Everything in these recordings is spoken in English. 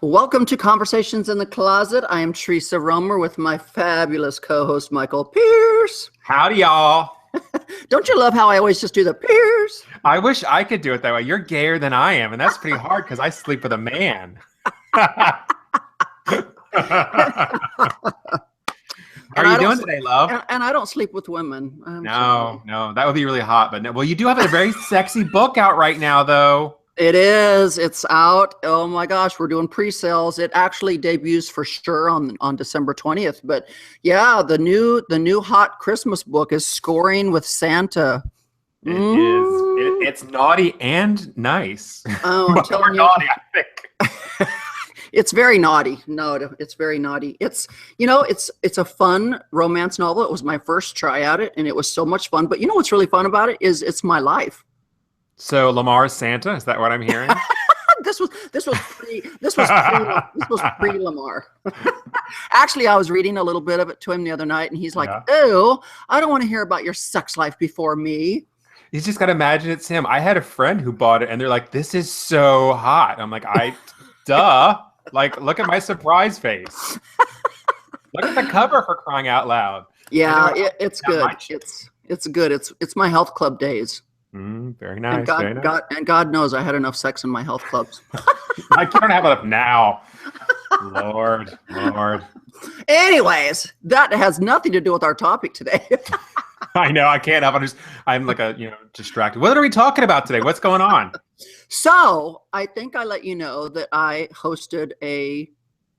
Welcome to Conversations in the Closet. I am Teresa Romer with my fabulous co-host, Michael Pierce. Howdy, y'all. Don't you love how I always just do the Pierce? I wish I could do it that way. You're gayer than I am, and that's pretty hard because I sleep with a man. How are you doing today, love? And I don't sleep with women. No, that would be really hot. But no, well, you do have a very sexy book out right now, though. It is. It's out. Oh my gosh, we're doing pre-sales. It actually debuts for sure on December 20th. But yeah, the new hot Christmas book is Scoring with Santa. It is. It's naughty and nice. Oh, I'm telling you. Naughty, I think. It's very naughty. No, it's very naughty. It's a fun romance novel. It was my first try at it, and it was so much fun. But you know what's really fun about it is it's my life. So Lamar's Santa, is that what I'm hearing? This was pre Lamar. Actually, I was reading a little bit of it to him the other night, and he's like, "Ew, I don't want to hear about your sex life before me." You just got to imagine it's him. I had a friend who bought it, and they're like, "This is so hot." I'm like, duh. Like, look at my surprise face. Look at the cover, for crying out loud. Yeah, it's good. It's good. It's my health club days. Very nice. And God knows I had enough sex in my health clubs. I can't have enough now. Lord. Anyways, that has nothing to do with our topic today. I know, I can't help. I'm like distracted. What are we talking about today? What's going on? So I think I let you know that I hosted a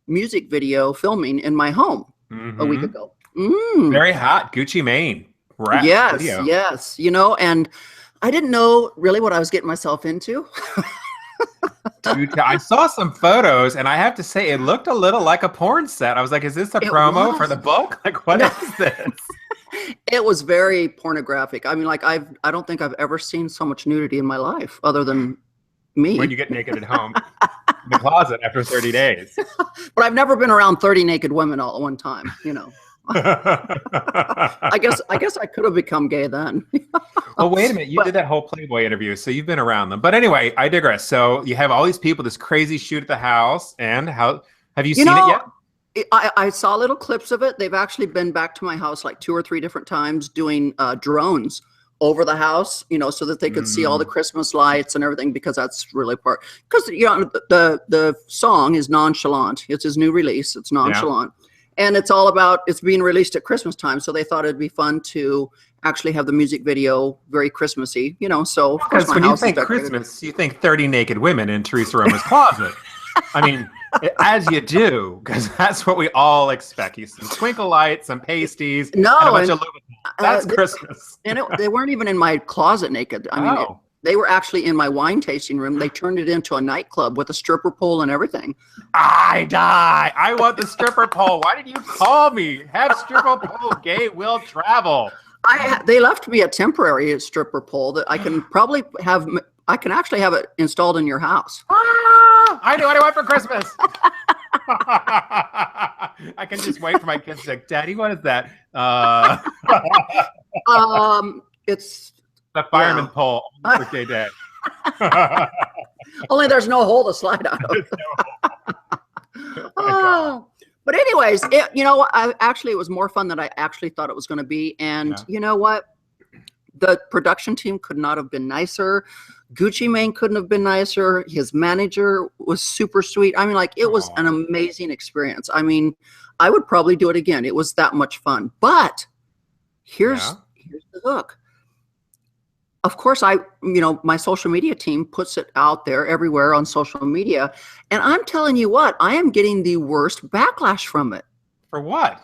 music video filming in my home a week ago. Very hot. Gucci Mane. Yes. And I didn't know really what I was getting myself into. Dude, I saw some photos, and I have to say, it looked a little like a porn set. I was like, is this a promo for the book? Like, what is this? It was very pornographic. I mean, like, I don't think I've ever seen so much nudity in my life other than me. When you get naked at home in the closet after 30 days. But I've never been around 30 naked women all at one time, I guess I could have become gay then. Well, wait a minute. You did that whole Playboy interview, so you've been around them. But anyway, I digress. So you have all these people, this crazy shoot at the house, and how have you seen it yet? I saw little clips of it. They've actually been back to my house like 2 or 3 different times doing drones over the house, so that they could see all the Christmas lights and everything, because that's really part. Because the song is Nonchalant. It's his new release. It's Nonchalant. Yeah. And it's all about, it's being released at Christmas time. So they thought it'd be fun to actually have the music video very Christmassy, so. Because when you think Christmas, you think 30 naked women in Teresa Romer's closet. I mean, as you do, because that's what we all expect. You some twinkle lights, some pasties, and a bunch of Louboutin. That's Christmas. And they weren't even in my closet naked. I mean, they were actually in my wine tasting room. They turned it into a nightclub with a stripper pole and everything. I die. I want the stripper pole. Why did you call me? Have stripper pole, gay will travel. They left me a temporary stripper pole that I can probably have. I can actually have it installed in your house. I know what I want for Christmas. I can just wait for my kids to say, "Daddy, what is that?" It's the fireman pole for gay day. Only there's no hole to slide out of. But anyways, it was more fun than I actually thought it was going to be. And you know what? The production team could not have been nicer. Gucci Mane couldn't have been nicer. His manager was super sweet. I mean, like, it was an amazing experience. I mean, I would probably do it again. It was that much fun. But here's the hook. Of course, my social media team puts it out there everywhere on social media. And I'm telling you what, I am getting the worst backlash from it. For what?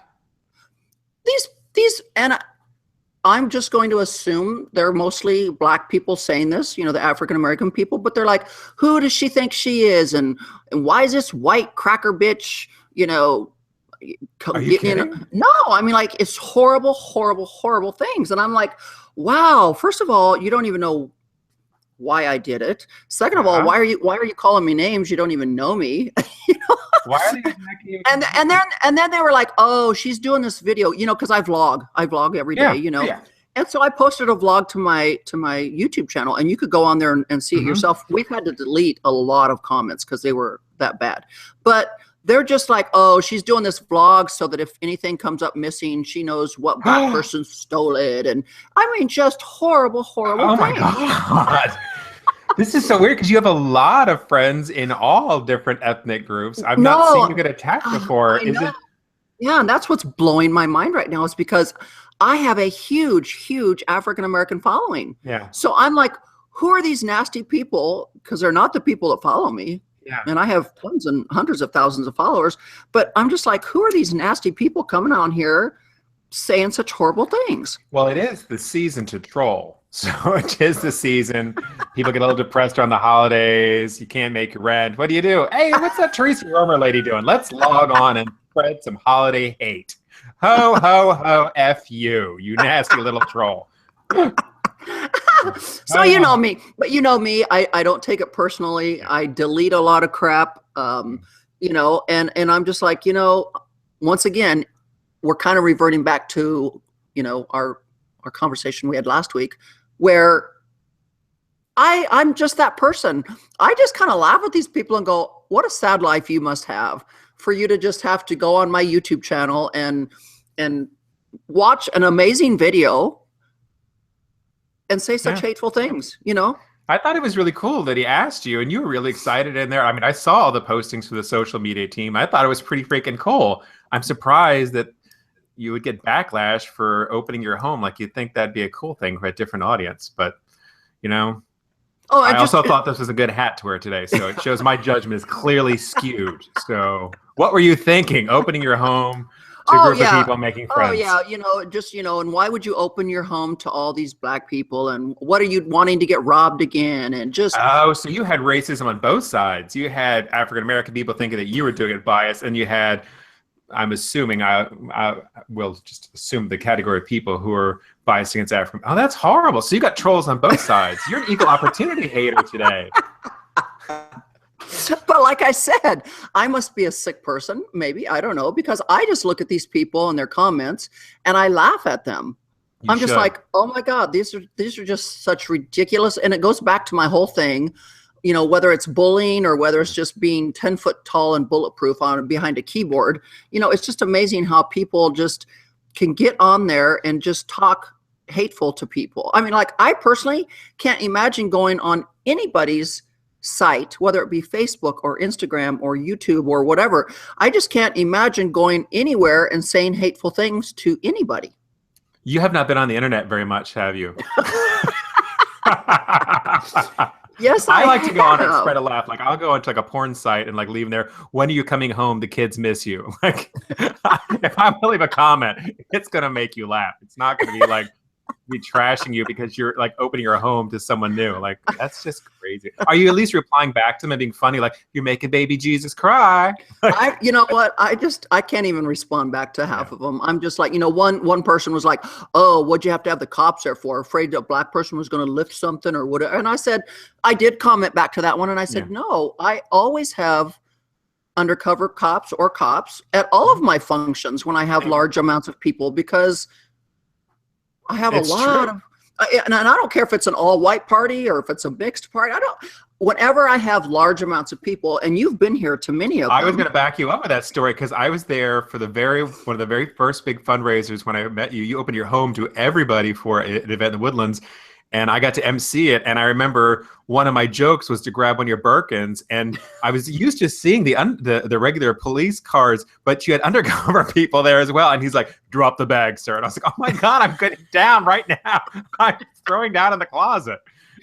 And I'm just going to assume they're mostly Black people saying this, the African-American people, but they're like, who does she think she is? And why is this white cracker bitch, Are you kidding? No, I mean, like, it's horrible, horrible, horrible things. And I'm like, wow, first of all, you don't even know why I did it. Second of all, why are you calling me names? You don't even know me. Why are they attacking you? And then they were like, oh, she's doing this video, because I vlog every day, Yeah. And so I posted a vlog to my YouTube channel, and you could go on there and see it yourself. We've had to delete a lot of comments because they were that bad. But they're just like, oh, she's doing this vlog so that if anything comes up missing, she knows what black person stole it. And I mean, just horrible things. My God. This is so weird because you have a lot of friends in all different ethnic groups. I've not seen you get attacked before. Yeah, and that's what's blowing my mind right now is because I have a huge African-American following. Yeah. So I'm like, who are these nasty people? Because they're not the people that follow me. Yeah. And I have tons and hundreds of thousands of followers. But I'm just like, who are these nasty people coming on here saying such horrible things? Well, it is the season to troll. So it is the season. People get a little depressed around the holidays. You can't make your rent. What do you do? Hey, what's that Teresa Romer lady doing? Let's log on and spread some holiday hate. Ho, ho, ho, F you nasty little troll. So you know me, but you know me, I don't take it personally. I delete a lot of crap, you know, and I'm just like, you know, once again, we're kind of reverting back to, you know, our conversation we had last week, where I'm just that person. I just kind of laugh at these people and go, what a sad life you must have for you to just have to go on my YouTube channel and watch an amazing video and say such hateful things, you know? I thought it was really cool that he asked you and you were really excited in there. I mean, I saw all the postings for the social media team. I thought it was pretty freaking cool. I'm surprised that you would get backlash for opening your home. Like, you'd think that'd be a cool thing for a different audience, but you know, I also thought this was a good hat to wear today. So it shows my judgment is clearly skewed. So what were you thinking? Opening your home to a group of people, making friends? Oh yeah, you know, just, you know, and why would you open your home to all these black people? And what are you wanting to get robbed again? And just so you had racism on both sides. You had African American people thinking that you were doing it biased, and you had, I'm assuming, I will just assume the category of people who are biased against African. Oh, that's horrible. So you got trolls on both sides. You're an equal opportunity hater today. But like I said, I must be a sick person, maybe, I don't know, because I just look at these people and their comments and I laugh at them. I'm just like, oh my God, these are just such ridiculous. And it goes back to my whole thing, you know, whether it's bullying or whether it's just being 10 foot tall and bulletproof behind a keyboard. You know, it's just amazing how people just can get on there and just talk hateful to people. I mean, like, I personally can't imagine going on anybody's site, whether it be Facebook or Instagram or YouTube or whatever. I just can't imagine going anywhere and saying hateful things to anybody. You have not been on the internet very much, have you? Yes, I like to go on and spread a laugh. Like, I'll go into like a porn site and like leave them there. When are you coming home? The kids miss you. Like, if I leave a comment, it's gonna make you laugh. It's not gonna be like be trashing you because you're like opening your home to someone new. Like, that's just crazy. Are you at least replying back to them and being funny? Like, you're making baby Jesus cry. You know what? I can't even respond back to half of them. I'm just like, you know, one person was like, oh, what'd you have to have the cops there for? Afraid a black person was going to lift something or whatever. And I said, I did comment back to that one. And I said, no, I always have undercover cops or cops at all of my functions when I have large amounts of people, because I have a lot of, and I don't care if it's an all white party or if it's a mixed party. Whenever I have large amounts of people, and you've been here to many of them. I was going to back you up with that story because I was there for one of the very first big fundraisers when I met you. You opened your home to everybody for an event in the Woodlands, and I got to MC it. And I remember one of my jokes was to grab one of your Birkins, and I was used to seeing the regular police cars, but you had undercover people there as well. And he's like, "Drop the bag, sir." And I was like, "Oh my God, I'm getting down right now. I'm throwing down in the closet."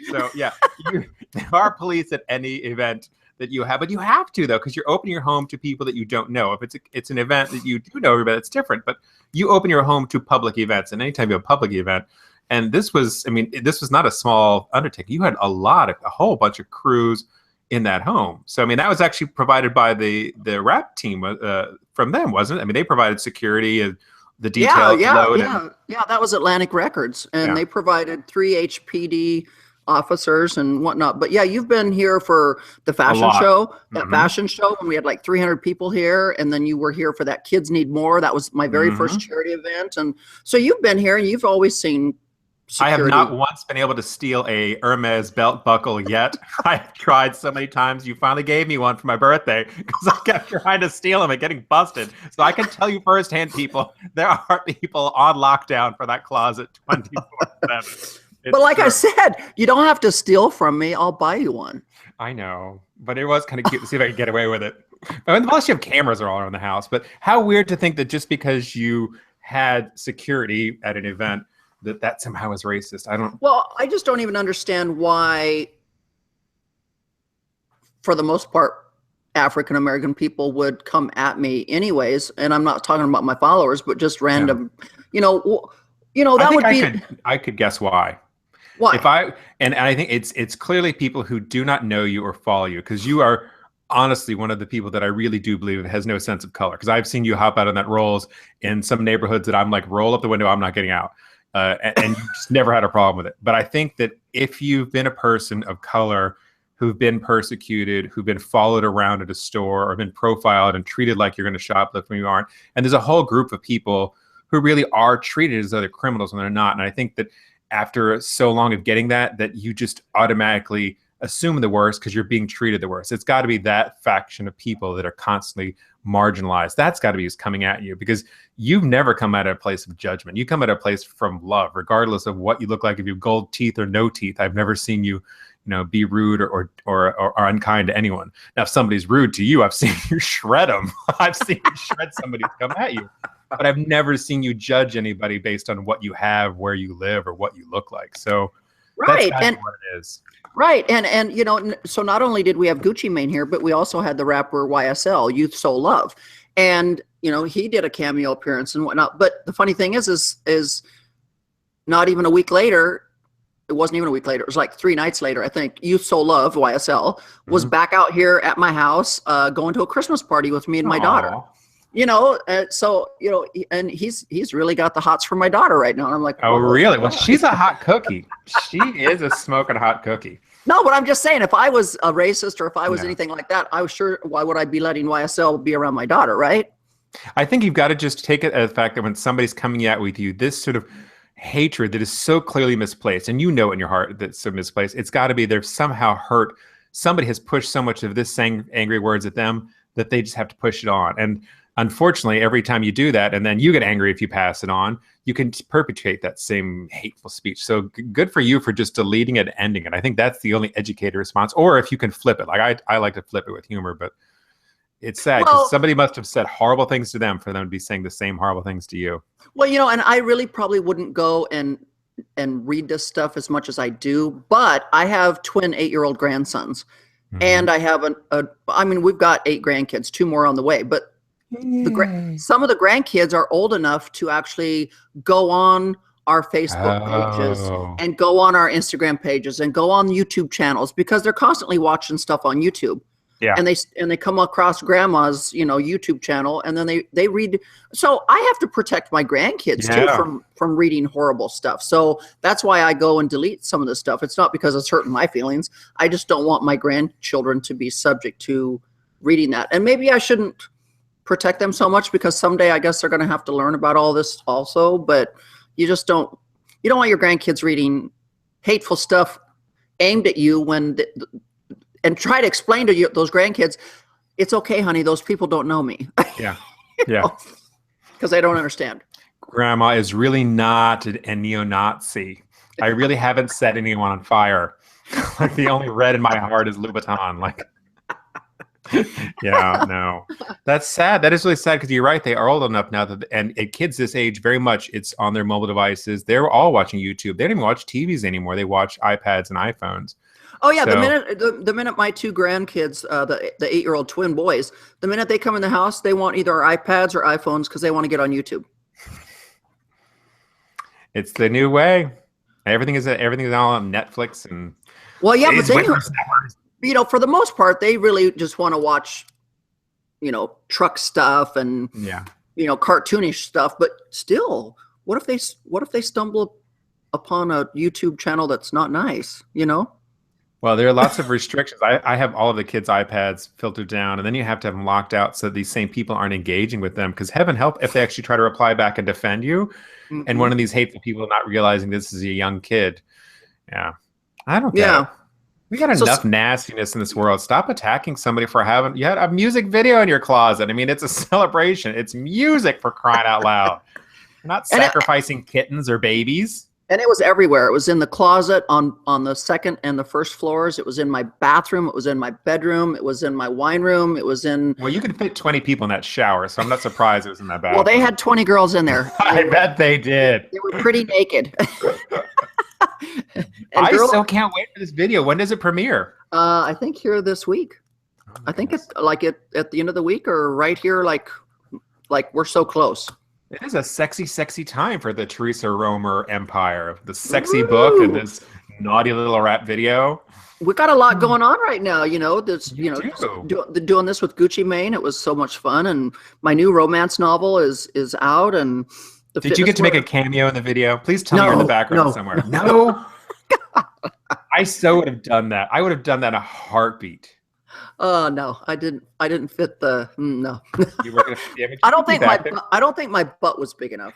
So yeah, there are police at any event that you have, but you have to though, because you're opening your home to people that you don't know. If it's an event that you do know everybody, it's different. But you open your home to public events, and anytime you have a public event. And this was not a small undertaking. You had a whole bunch of crews in that home. So, I mean, that was actually provided by the rap team from them, wasn't it? I mean, they provided security and the detail. Yeah, that was Atlantic Records. And they provided 3 HPD officers and whatnot. But yeah, you've been here for the fashion show, fashion show when we had like 300 people here. And then you were here for that Kids Need More. That was my very first charity event. And so you've been here and you've always seen security. I have not once been able to steal a Hermes belt buckle yet. I've tried so many times. You finally gave me one for my birthday because I kept trying to steal them and getting busted. So I can tell you firsthand, people, there are people on lockdown for that closet 24/7. But like I said, you don't have to steal from me. I'll buy you one. I know, but it was kind of cute to see if I could get away with it. Unless you have cameras all around the house. But how weird to think that just because you had security at an event, that somehow is racist. Well, I just don't even understand why, for the most part, African American people would come at me anyways. And I'm not talking about my followers, but just random, I could guess why. Why? And I think it's clearly people who do not know you or follow you, because you are honestly one of the people that I really do believe has no sense of color. Because I've seen you hop out on that Rolls in some neighborhoods that I'm like, roll up the window, I'm not getting out. And you just never had a problem with it. But I think that if you've been a person of color who've been persecuted, who've been followed around at a store or been profiled and treated like you're going to shoplift when you aren't, and there's a whole group of people who really are treated as other criminals when they're not. And I think that after so long of getting that you just automatically assume the worst because you're being treated the worst. It's got to be that faction of people that are constantly marginalized. That's got to be who's coming at you, because you've never come at a place of judgment. You come at a place from love, regardless of what you look like, if you have gold teeth or no teeth. I've never seen you, be rude or unkind to anyone. Now, if somebody's rude to you, I've seen you shred them. I've seen you shred somebody to come at you. But I've never seen you judge anybody based on what you have, where you live, or what you look like. So right, that's what it is. Right, and so not only did we have Gucci Mane here, but we also had the rapper YSL, Youth Soul Love, and he did a cameo appearance and whatnot. But the funny thing is not even a week later. It wasn't even a week later. It was like 3 nights later, I think. Youth Soul Love, YSL, was back out here at my house, going to a Christmas party with me and my daughter. And he's really got the hots for my daughter right now. And I'm like, oh, really? Well, she's a hot cookie. She is a smoking hot cookie. No, but I'm just saying, if I was a racist or if I was anything like that, I was sure, why would I be letting YSL be around my daughter, right? I think you've got to just take it as the fact that when somebody's coming at with you, this sort of hatred that is so clearly misplaced, and in your heart that's so misplaced, it's got to be they're somehow hurt. Somebody has pushed so much of this saying angry words at them that they just have to push it on. And unfortunately, every time you do that, and then you get angry if you pass it on, you can perpetuate that same hateful speech. So good for you for just deleting it and ending it. I think that's the only educated response. Or if you can flip it. Like I like to flip it with humor, but it's sad because somebody must have said horrible things to them for them to be saying the same horrible things to you. Well, and I really probably wouldn't go and read this stuff as much as I do, but I have twin 8-year-old grandsons. Mm-hmm. And I have we've got 8 grandkids, 2 more on the way, but some of the grandkids are old enough to actually go on our Facebook pages and go on our Instagram pages and go on YouTube channels because they're constantly watching stuff on YouTube. Yeah. And they come across grandma's, YouTube channel, and then they read. So I have to protect my grandkids too from reading horrible stuff. So that's why I go and delete some of this stuff. It's not because it's hurting my feelings. I just don't want my grandchildren to be subject to reading that. And maybe I shouldn't protect them so much because someday I guess they're going to have to learn about all this also. But you don't want your grandkids reading hateful stuff aimed at you and try to explain to those grandkids, it's okay, honey, those people don't know me. Yeah. Because they don't understand. Grandma is really not a neo-Nazi. I really haven't set anyone on fire. Like the only red in my heart is Louboutin. Like, yeah, no. That's sad. That is really sad because you're right. They are old enough now and at kids this age, very much it's on their mobile devices. They're all watching YouTube. They don't even watch TVs anymore. They watch iPads and iPhones. Oh yeah, so, the minute my 2 grandkids, the 8-year-old twin boys, the minute they come in the house, they want either iPads or iPhones because they want to get on YouTube. It's the new way. Everything is all on Netflix and. Well, yeah, but then for the most part, they really just want to watch, truck stuff and cartoonish stuff. But still, what if they stumble upon a YouTube channel that's not nice? Well, there are lots of restrictions. I have all of the kids' iPads filtered down, and then you have to have them locked out so these same people aren't engaging with them. Because heaven help if they actually try to reply back and defend you, and one of these hateful people not realizing this is a young kid. Yeah, I don't get it. We got enough nastiness in this world. Stop attacking somebody for having you had a music video in your closet. I mean, it's a celebration. It's music, for crying out loud. You're not sacrificing kittens or babies. And it was everywhere. It was in the closet on the second and the first floors. It was in my bathroom. It was in my bedroom. It was in my wine room. It was in... Well, you could fit 20 people in that shower, so I'm not surprised it was in that bathroom. Well, they had 20 girls in there. I bet they did. They were pretty naked. I still can't wait for this video. When does it premiere? I think here this week. Oh, I think it's like at the end of the week or right here, like we're so close. It is a sexy, sexy time for the Teresa Romer empire. The sexy book and this naughty little rap video. We got a lot going on right now. You know, there's doing this with Gucci Mane. It was so much fun, and my new romance novel is out. And did you get to make a cameo in the video? Please tell me you're in the background somewhere. No. I so would have done that. I would have done that in a heartbeut. Oh no, I didn't fit the no. You were gonna fit the image. I don't think my butt was big enough.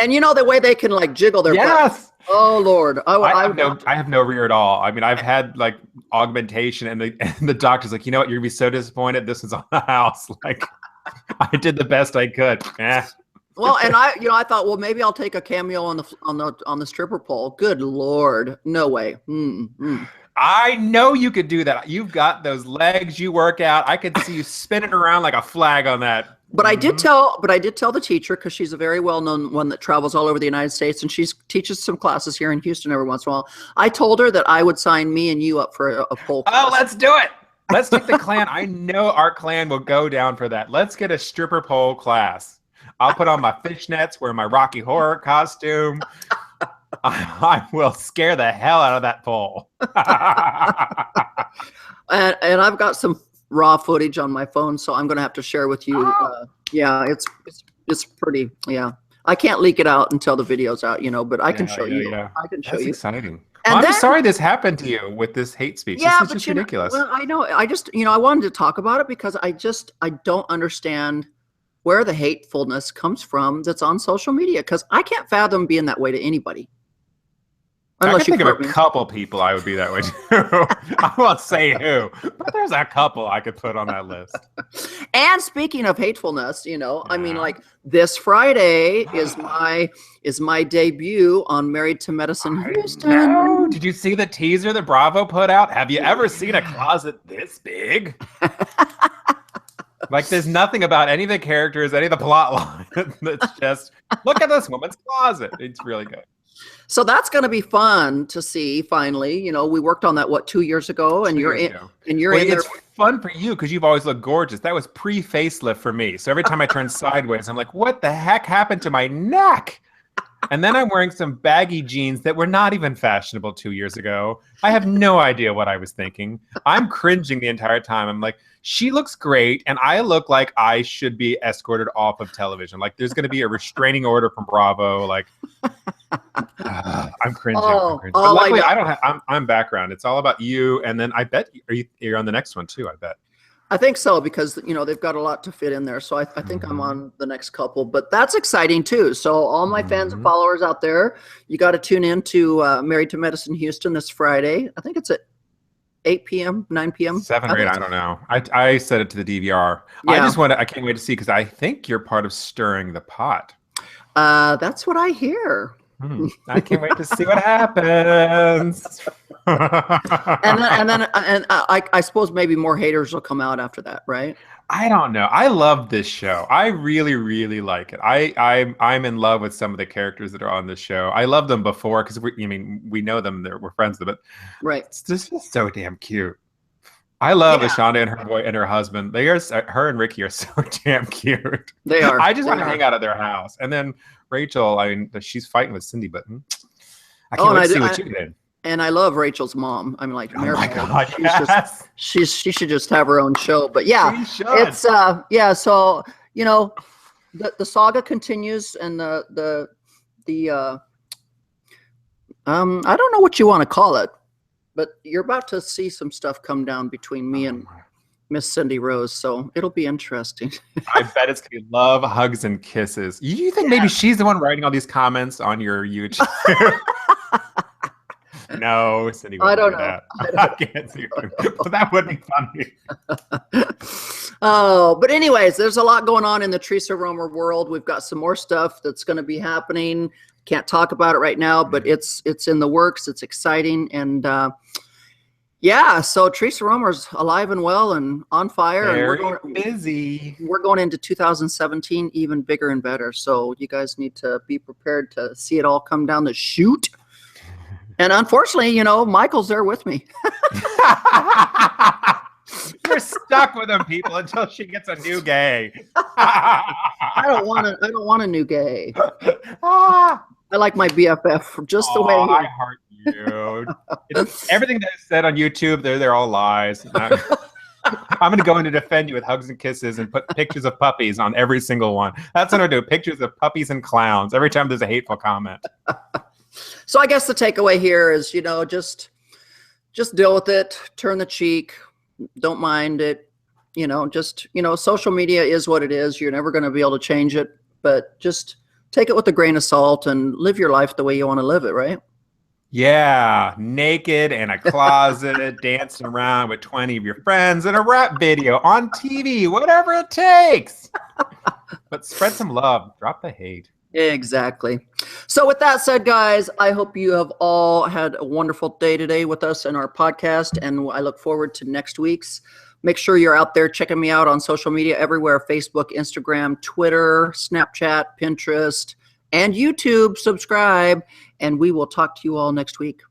and you know the way they can like jiggle their butt. Oh Lord, I have no rear at all. I mean, I've had like augmentation, and the doctor's like, you know what, you're gonna be so disappointed. This is on the house. Like, I did the best I could. Well, and I thought, well, maybe I'll take a cameo on the stripper pole. Good Lord, no way. I know you could do that. You've got those legs. You work out. I could see you spinning around like a flag on that. But I did tell the teacher, because she's a very well-known one that travels all over the United States, and she teaches some classes here in Houston every once in a while. I told her that I would sign me and you up for a pole class. Oh, let's do it. Let's take the clan. I know our clan will go down for that. Let's get a stripper pole class. I'll put on my fishnets, wear my Rocky Horror costume. I will scare the hell out of that pole. and I've got some raw footage on my phone, so I'm going to have to share with you. Yeah, it's pretty. Yeah, I can't leak it out until the video's out, but I can show you. Yeah. I can show That's you. Exciting. Well, I'm sorry this happened to you with this hate speech. Yeah, this is just ridiculous. Well, I know. I just, I wanted to talk about it because I don't understand where the hatefulness comes from that's on social media, because I can't fathom being that way to anybody. I can think of a couple people I would be that way to. I won't say who, but there's a couple I could put on that list. And speaking of hatefulness, I mean, like this Friday is my debut on Married to Medicine Houston. No. Did you see the teaser that Bravo put out? Have you ever seen a closet this big? Like, there's nothing about any of the characters, any of the plot line. That's just, look at this woman's closet. It's really good. So that's going to be fun to see. Finally, we worked on that 2 years ago, and you're in. And you're in there. It's fun for you because you've always looked gorgeous. That was pre-facelift for me. So every time I turn sideways, I'm like, "What the heck happened to my neck?" And then I'm wearing some baggy jeans that were not even fashionable 2 years ago. I have no idea what I was thinking. I'm cringing the entire time. I'm like, she looks great, and I look like I should be escorted off of television. Like, there's going to be a restraining order from Bravo. Like, I'm cringing. But luckily, I don't have. I'm background. It's all about you, and then I bet you're on the next one too. I bet. I think so, because they've got a lot to fit in there. So I think I'm on the next couple, but that's exciting too. So all my fans and followers out there, you got to tune in to Married to Medicine Houston this Friday. I think it's at 8 p.m., 9 p.m. 7 or 8, I don't know. I set it to the DVR. Yeah. I can't wait to see, because I think you're part of stirring the pot. That's what I hear. I can't wait to see what happens. and I suppose maybe more haters will come out after that, right? I don't know. I love this show. I really, really like it. I'm in love with some of the characters that are on this show. I loved them before because we know them. We're friends with them, but right. It's just so damn cute. I love Ashanda and her boy and her husband. Her and Ricky are so damn cute. They are. I just want to hang out at their house. And then Rachel, I mean, she's fighting with Cindy, but I can't wait to see what you did. And I love Rachel's mom. I'm like, oh my God, yes. She should just have her own show. But yeah, it's yeah. So the saga continues, and the I don't know what you want to call it. But you're about to see some stuff come down between me and Miss Cindy Rose, so it'll be interesting. I bet it's gonna be love, hugs, and kisses. You think maybe she's the one writing all these comments on your YouTube? No, Cindy wouldn't do that. I can't see her. But that would be funny. Oh, but anyways, there's a lot going on in the Teresa Romer world. We've got some more stuff that's going to be happening. Can't talk about it right now, but it's in the works. It's exciting. And yeah, so Teresa Romer's alive and well and on fire. Very and we're busy. We're going into 2017 even bigger and better. So you guys need to be prepared to see it all come down the chute. And unfortunately, you know, Michael's there with me. You're stuck with him, people, until she gets a new gay. I don't want a new gay. I like my BFF just the way he is. I heart you. Everything that is said on YouTube, they're all lies. I'm going to go in to defend you with hugs and kisses and put pictures of puppies on every single one. That's what I do. Pictures of puppies and clowns every time there's a hateful comment. So I guess the takeaway here is, you know, just deal with it, turn the cheek, don't mind it, you know, just, you know, social media is what it is. You're never going to be able to change it, but just take it with a grain of salt and live your life the way you want to live it, right? Yeah, naked in a closet, dancing around with 20 of your friends in a rap video on TV, whatever it takes. But spread some love, drop the hate. Exactly. So with that said, guys, I hope you have all had a wonderful day today with us in our podcast, and I look forward to next week's. Make sure you're out there checking me out on social media everywhere: Facebook, Instagram, Twitter, Snapchat, Pinterest, and YouTube. Subscribe, and we will talk to you all next week.